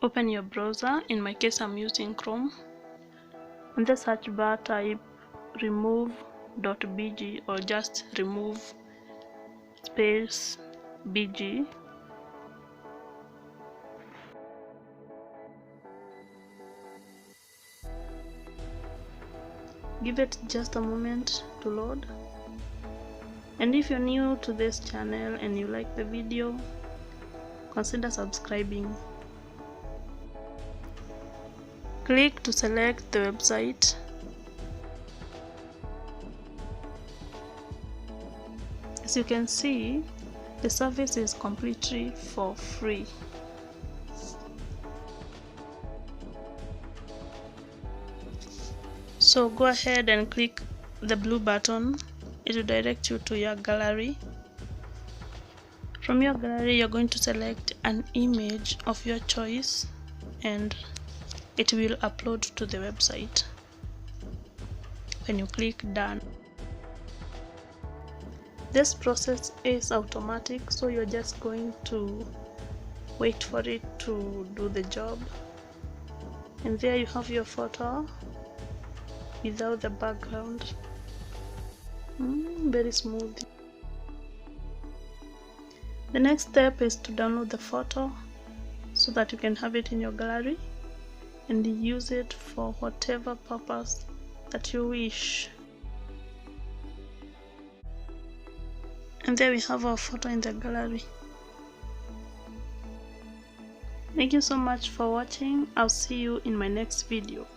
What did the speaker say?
Open your browser. In my case, I'm using Chrome. On the search bar, type remove.bg or just remove space bg. Give it just a moment to load. And if you're new to this channel and you like the video, consider subscribing. Click to select the website. As you can see, the service is completely for free. So go ahead and click the blue button. It will direct you to your gallery. From your gallery, you're going to select an image of your choice and it will upload to the website. When you click done, this process is automatic, so you're just going to wait for it to do the job. And there you have your photo without the background. Very smooth. The next step is to download the photo so that you can have it in your gallery and use it for whatever purpose that you wish. And there we have our photo in the gallery. Thank you so much for watching. I'll see you in my next video.